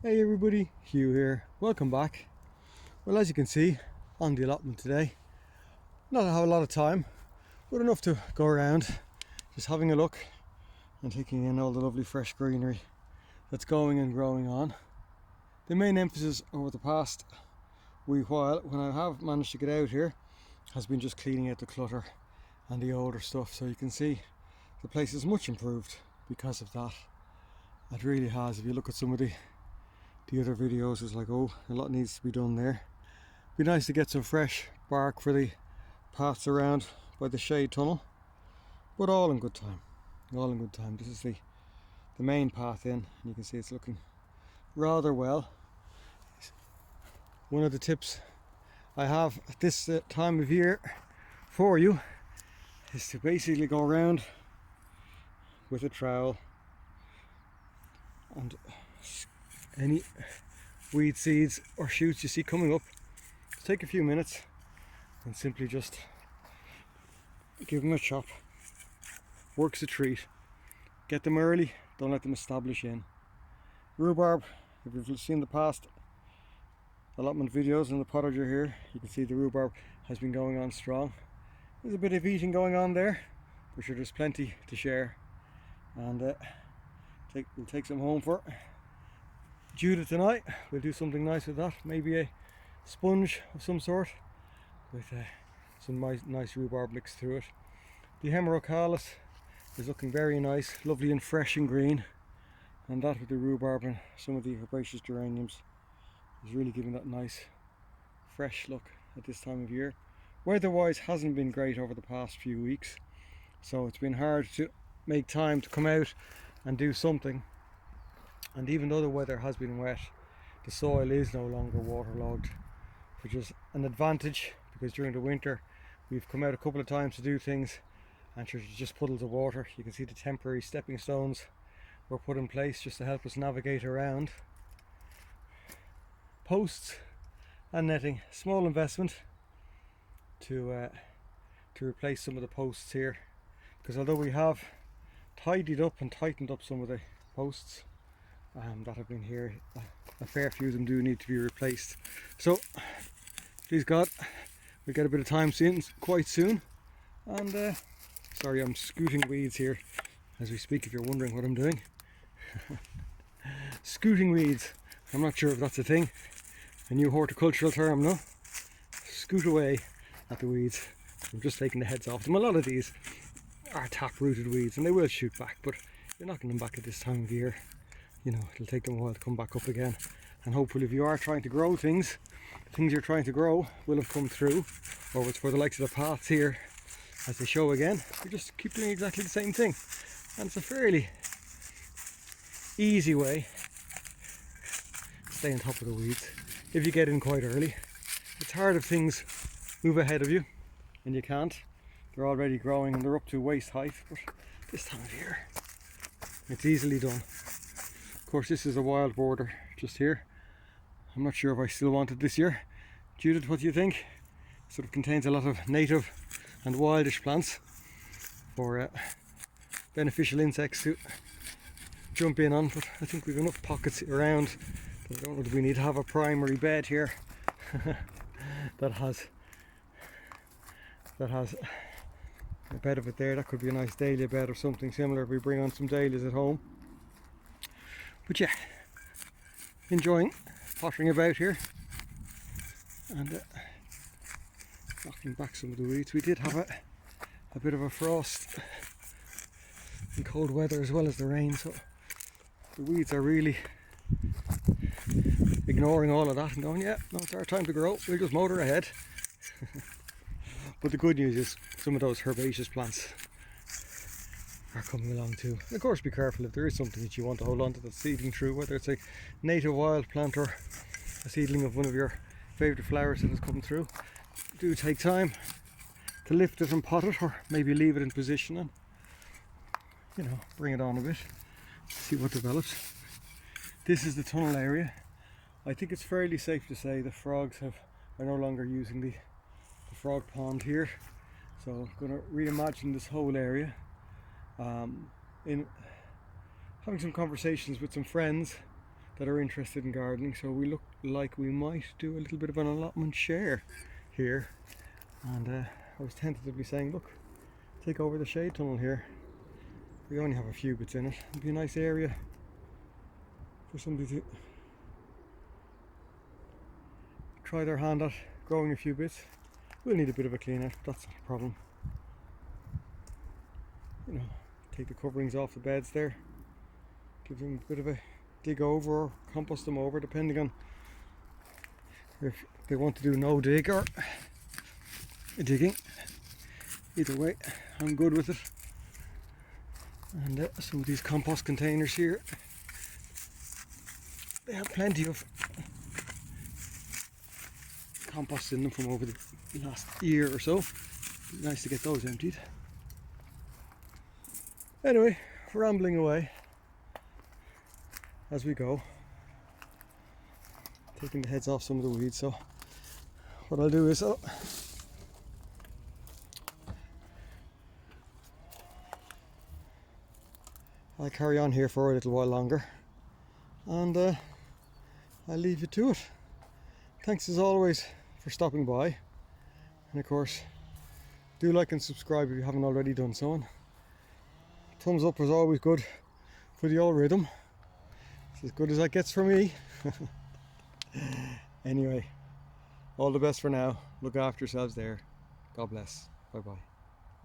Hey everybody, Hugh here. Welcome back. Well, as you can see, on the allotment today, not have a lot of time, but enough to go around, just having a look and taking in all the lovely fresh greenery that's going and growing on. The main emphasis over the past wee while, when I have managed to get out here, has been just cleaning out the clutter and the older stuff. So you can see the place is much improved because of that. It really has. If you look at some of the other videos, it's like, oh, a lot needs to be done there. Be nice to get some fresh bark for the paths around by the shade tunnel, but all in good time. All in good time. This is the main path in, and you can see it's looking rather well. One of the tips I have at this time of year for you is to basically go around with a trowel and any weed seeds or shoots you see coming up, take a few minutes and simply just give them a chop. Works a treat. Get them early, don't let them establish in. Rhubarb, if you've seen the past allotment videos in the potager here, you can see the rhubarb has been going on strong. There's a bit of eating going on there, but sure, there's plenty to share, and we'll take some home for Judah tonight. We'll do something nice with that, maybe a sponge of some sort with some nice rhubarb mixed through it. The hemerocalis is looking very nice, lovely and fresh and green, and that with the rhubarb and some of the herbaceous geraniums is really giving that nice fresh look at this time of year. Weather-wise hasn't been great over the past few weeks, so it's been hard to make time to come out and do something. And even though the weather has been wet, the soil is no longer waterlogged, which is an advantage, because during the winter we've come out a couple of times to do things and there's just puddles of water. You can see the temporary stepping stones were put in place just to help us navigate around. Posts and netting, small investment to replace some of the posts here, because although we have tidied up and tightened up some of the posts that have been here, a fair few of them do need to be replaced. So please God, we'll get a bit of time soon, quite soon. And sorry, I'm scooting weeds here as we speak, if you're wondering what I'm doing. Scooting weeds, I'm not sure if that's a thing, a new horticultural term, no? Scoot away at the weeds. I'm just taking the heads off them. A lot of these are tap-rooted weeds and they will shoot back, but you're knocking them back at this time of year. You know, it'll take them a while to come back up again. And hopefully if you are trying to grow things, the things you're trying to grow will have come through, or it's for the likes of the paths here, as they show again. We just keep doing exactly the same thing. And it's a fairly easy way to stay on top of the weeds if you get in quite early. It's hard if things move ahead of you and you can't. They're already growing and they're up to waist height, but this time of year it's easily done. Of course, this is a wild border just here. I'm not sure if I still want it this year. Judith, what do you think? It sort of contains a lot of native and wildish plants for beneficial insects to jump in on, but I think we've enough pockets around. I don't know if we need to have a primary bed here that has a bed of it there. That could be a nice dahlia bed or something similar if we bring on some dahlias at home. But yeah, enjoying pottering about here and knocking back some of the weeds. We did have a bit of a frost and cold weather as well as the rain, so the weeds are really ignoring all of that and going, yeah, no, it's our time to grow, we'll just motor ahead. But the good news is some of those herbaceous plants are coming along too. And of course, be careful if there is something that you want to hold on to that's seedling through, whether it's a native wild plant or a seedling of one of your favourite flowers that has come through. Do take time to lift it and pot it, or maybe leave it in position and, you know, bring it on a bit, see what develops. This is the tunnel area. I think it's fairly safe to say the frogs are no longer using the frog pond here, so I'm going to reimagine this whole area. In having some conversations with some friends that are interested in gardening. So we look like we might do a little bit of an allotment share here. And I was tentatively saying, look, take over the shade tunnel here. We only have a few bits in it. It'd be a nice area for somebody to try their hand at growing a few bits. We'll need a bit of a clean out, but that's not a problem. You know, take the coverings off the beds there, give them a bit of a dig over or compost them over, depending on if they want to do no dig or digging. Either way, I'm good with it. And some of these compost containers here, they have plenty of compost in them from over the last year or so. It'd be nice to get those emptied. Anyway, rambling away as we go, taking the heads off some of the weeds. So what I'll do is I'll carry on here for a little while longer, and I'll leave you to it. Thanks as always for stopping by, and of course do like and subscribe if you haven't already done so. Thumbs up is always good for the old rhythm. It's as good as that gets for me. Anyway, all the best for now. Look after yourselves there. God bless. Bye bye.